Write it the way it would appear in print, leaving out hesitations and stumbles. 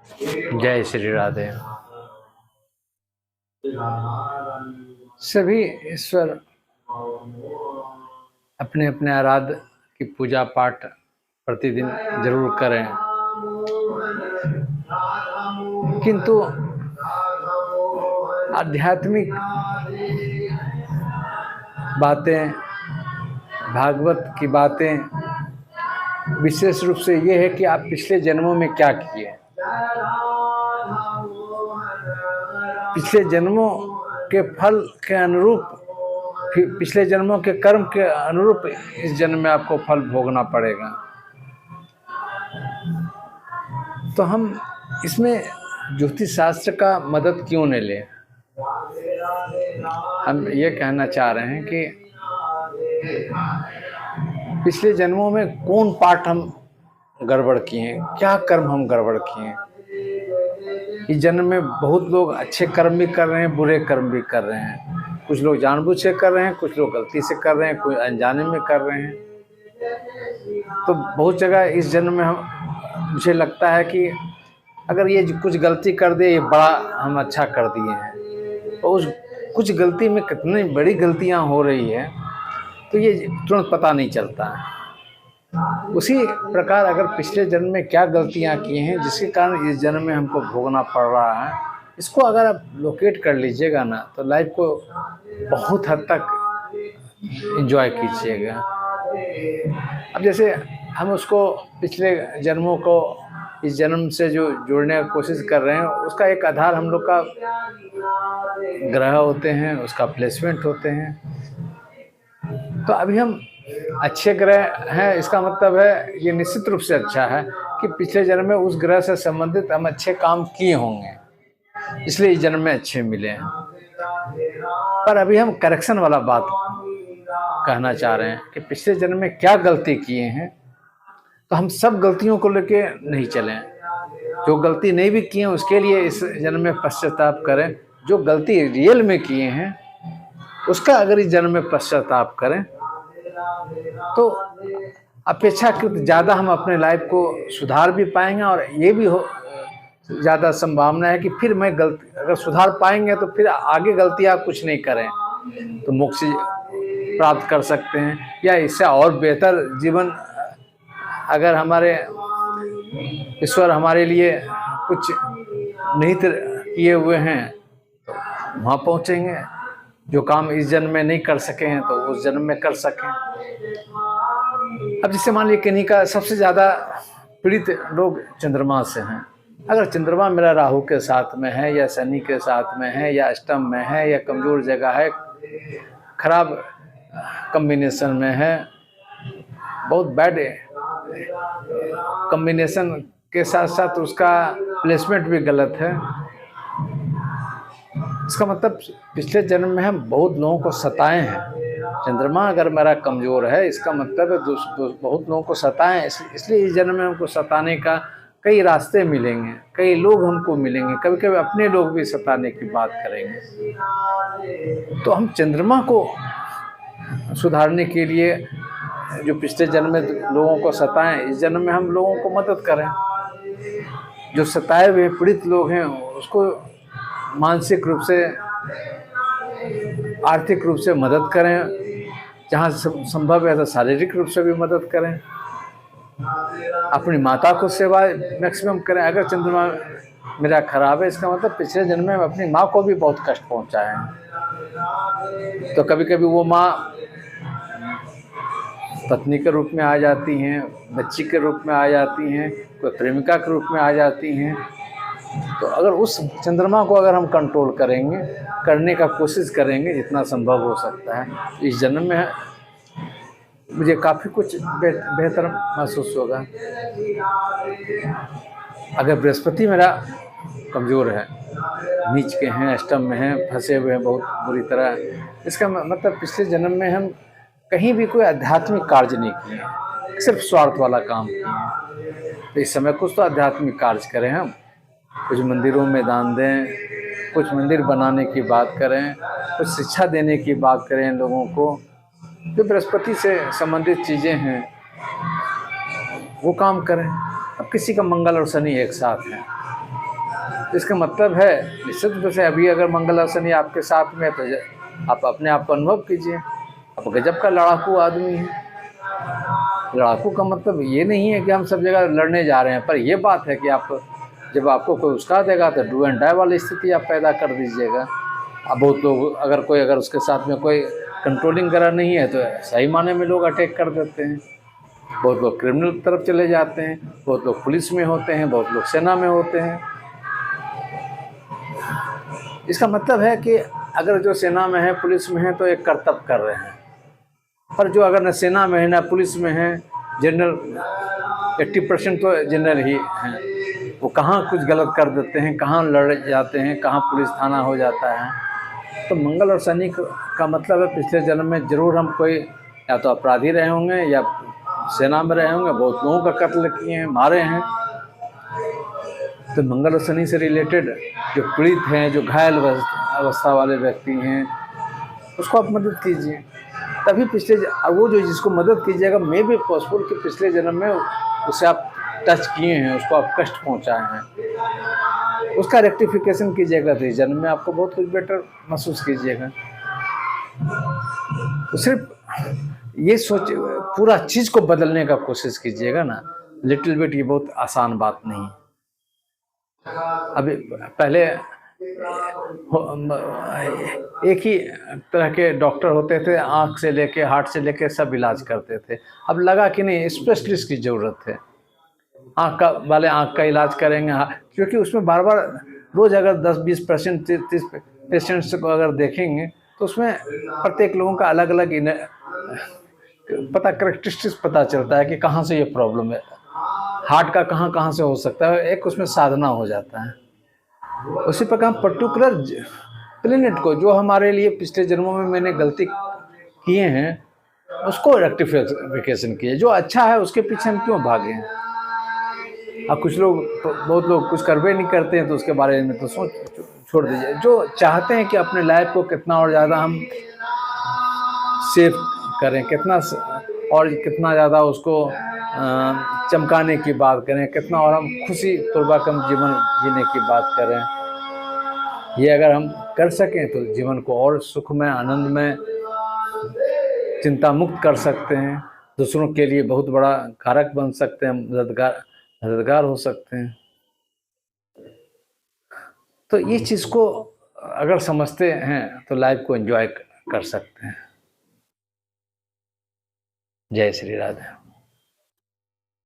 जय श्री राधे। सभी ईश्वर अपने अपने आराध्य की पूजा पाठ प्रतिदिन जरूर करें, किंतु आध्यात्मिक बातें, भागवत की बातें विशेष रूप से ये है कि आप पिछले जन्मों में क्या किए, पिछले जन्मों के फल के अनुरूप, पिछले जन्मों के कर्म के अनुरूप इस जन्म में आपको फल भोगना पड़ेगा। तो हम इसमें ज्योतिष शास्त्र का मदद क्यों नहीं ले? हम ये कहना चाह रहे हैं कि पिछले जन्मों में कौन पाठ हम गड़बड़ किए हैं, क्या कर्म हम गड़बड़ किए हैं। इस जन्म में बहुत लोग अच्छे कर्म भी कर रहे हैं, बुरे कर्म भी कर रहे हैं। कुछ लोग जानबूझ के कर रहे हैं, कुछ लोग गलती से कर रहे हैं, कोई अनजाने में कर रहे हैं। तो बहुत जगह इस जन्म में मुझे लगता है कि अगर ये कुछ गलती कर दे, ये बड़ा हम अच्छा कर दिए हैं, और उस कुछ गलती में कितनी बड़ी गलतियां हो रही है तो ये तुरंत पता नहीं चलता है। उसी प्रकार अगर पिछले जन्म में क्या गलतियां की हैं जिसके कारण इस जन्म में हमको भोगना पड़ रहा है, इसको अगर आप लोकेट कर लीजिएगा ना तो लाइफ को बहुत हद तक एंजॉय कीजिएगा। अब जैसे हम उसको पिछले जन्मों को इस जन्म से जो जोड़ने की कोशिश कर रहे हैं, उसका एक आधार हम लोग का ग्रह होते हैं, उसका प्लेसमेंट होते हैं। तो अभी हम अच्छे ग्रह हैं, इसका मतलब है ये निश्चित रूप से अच्छा है कि पिछले जन्म में उस ग्रह से संबंधित हम अच्छे काम किए होंगे, इसलिए इस जन्म में अच्छे मिले हैं। पर अभी हम करेक्शन वाला बात कहना चाह रहे हैं कि पिछले जन्म में क्या गलती किए हैं, तो हम सब गलतियों को लेके नहीं चलें। जो गलती नहीं भी किए हैं उसके लिए इस जन्म में पश्चाताप करें। जो गलती रियल में किए हैं उसका अगर इस जन्म में पश्चाताप करें तो अपेक्षाकृत ज़्यादा हम अपने लाइफ को सुधार भी पाएंगे, और ये भी ज़्यादा संभावना है कि फिर मैं गलती अगर सुधार पाएंगे तो फिर आगे गलतियाँ कुछ नहीं करें तो मोक्ष प्राप्त कर सकते हैं, या इससे और बेहतर जीवन अगर हमारे ईश्वर हमारे लिए कुछ निहित किए हुए हैं तो वहाँ पहुँचेंगे। जो काम इस जन्म में नहीं कर सके हैं तो उस जन्म में कर सकें। अब जैसे मान लीजिए किन्हीं का सबसे ज़्यादा पीड़ित लोग चंद्रमा से हैं। अगर चंद्रमा मेरा राहु के साथ में है, या शनि के साथ में है, या अष्टम में है, या कमज़ोर जगह है, खराब कम्बिनेशन में है, बहुत बैड कम्बिनेशन के साथ साथ उसका प्लेसमेंट भी गलत है, इसका मतलब पिछले जन्म में हम बहुत लोगों को सताए हैं। चंद्रमा अगर मेरा कमज़ोर है, इसका मतलब है बहुत लोगों को सताएं, इसलिए इस जन्म में हमको सताने का कई रास्ते मिलेंगे, कई लोग हमको मिलेंगे, कभी कभी अपने लोग भी सताने की बात करेंगे। तो हम चंद्रमा को सुधारने के लिए जो पिछले जन्म में लोगों को सताएं, इस जन्म में हम लोगों को मदद करें। जो सताए हुए पीड़ित लोग हैं उसको मानसिक रूप से, आर्थिक रूप से मदद करें, जहाँ संभव है तो शारीरिक रूप से भी मदद करें। अपनी माता को सेवा मैक्सिमम करें। अगर चंद्रमा मेरा खराब है, इसका मतलब पिछले जन्म में अपनी माँ को भी बहुत कष्ट पहुँचाए हैं। तो कभी कभी वो माँ पत्नी के रूप में आ जाती हैं, बच्ची के रूप में आ जाती हैं, कोई प्रेमिका के रूप में आ जाती हैं। तो अगर उस चंद्रमा को अगर हम कंट्रोल करेंगे, करने का कोशिश करेंगे जितना संभव हो सकता है, इस जन्म में मुझे काफ़ी कुछ बेहतर महसूस होगा। अगर बृहस्पति मेरा कमज़ोर है, नीच के हैं, अष्टम में हैं, फंसे हुए हैं बहुत बुरी तरह, इसका मतलब पिछले जन्म में हम कहीं भी कोई आध्यात्मिक कार्य नहीं किए, सिर्फ स्वार्थ वाला काम किए हैं। तो इस समय कुछ तो आध्यात्मिक कार्य करें, हम कुछ मंदिरों में दान दें, कुछ मंदिर बनाने की बात करें, कुछ शिक्षा देने की बात करें लोगों को। जो बृहस्पति से संबंधित चीज़ें हैं वो काम करें। अब किसी का मंगल और शनि एक साथ है, इसका मतलब है निश्चित रूप से अभी अगर मंगल और शनि आपके साथ में है तो आप अपने आप को अनुभव कीजिए, आप गजब का लड़ाकू आदमी हैं। लड़ाकू का मतलब ये नहीं है कि हम सब जगह लड़ने जा रहे हैं, पर यह बात है कि आप जब आपको कोई उस्का देगा तो डू एंड डाई वाली स्थिति आप पैदा कर दीजिएगा। अब बहुत लोग अगर उसके साथ में कोई कंट्रोलिंग वगैरह नहीं है तो सही माने में लोग अटैक कर देते हैं। बहुत लोग क्रिमिनल की तरफ चले जाते हैं, बहुत लोग पुलिस में होते हैं, बहुत लोग सेना में होते हैं। इसका मतलब है कि अगर जो सेना में है, पुलिस में है तो एक कर्तव्य कर रहे हैं, पर जो अगर न सेना में है न पुलिस में है, जनरल 80% तो जनरल ही हैं, वो कहाँ कुछ गलत कर देते हैं, कहाँ लड़ जाते हैं, कहाँ पुलिस थाना हो जाता है। तो मंगल और शनि का मतलब है पिछले जन्म में ज़रूर हम कोई या तो अपराधी रहे होंगे या सेना में रहे होंगे, बहुत लोगों का कत्ल किए हैं, मारे हैं। तो मंगल और शनि से रिलेटेड जो पीड़ित हैं, जो घायल अवस्था वाले व्यक्ति हैं, उसको आप मदद कीजिए। तभी वो जो जिसको मदद कीजिएगा मे भी पॉसिबल कि पिछले जन्म में उसे आप टच किए हैं, उसको आप कष्ट पहुंचाए हैं, उसका रेक्टिफिकेशन कीजिएगा तो इस जन्म में आपको बहुत कुछ बेटर महसूस कीजिएगा। तो सिर्फ ये सोच पूरा चीज़ को बदलने का कोशिश कीजिएगा ना, लिटिल बिट ये बहुत आसान बात नहीं है। अभी पहले एक ही तरह के डॉक्टर होते थे, आँख से लेके हार्ट से लेके सब इलाज करते थे। अब लगा कि नहीं स्पेशलिस्ट की ज़रूरत है, आँख का इलाज करेंगे, क्योंकि उसमें बार बार रोज़ अगर 10-20% 30 पेशेंट्स को अगर देखेंगे तो उसमें प्रत्येक लोगों का अलग अलग करेक्टरिस्टिक्स पता चलता है कि कहाँ से ये प्रॉब्लम है, हार्ट का कहाँ से हो सकता है, एक उसमें साधना हो जाता है। उसी प्रकार पर्टिकुलर प्लेनेट को जो हमारे लिए पिछले जन्मों में मैंने गलती किए हैं उसको रेक्टिफिकेशन किए, जो अच्छा है उसके पीछे हम क्यों भागे हैं। अब बहुत लोग कुछ करवे नहीं करते हैं तो उसके बारे में तो सोच छोड़ दीजिए। जो चाहते हैं कि अपने लाइफ को कितना और ज़्यादा हम सेफ करें, कितना ज़्यादा उसको चमकाने की बात करें, कितना और हम खुशी पूर्वक हम जीवन जीने की बात करें, ये अगर हम कर सकें तो जीवन को और सुखमय, आनंदमय, चिंता मुक्त कर सकते हैं, दूसरों के लिए बहुत बड़ा कारक बन सकते हैं, मददगार हो सकते हैं। तो ये चीज़ को अगर समझते हैं तो लाइफ को एंजॉय कर सकते हैं। जय श्री राधे।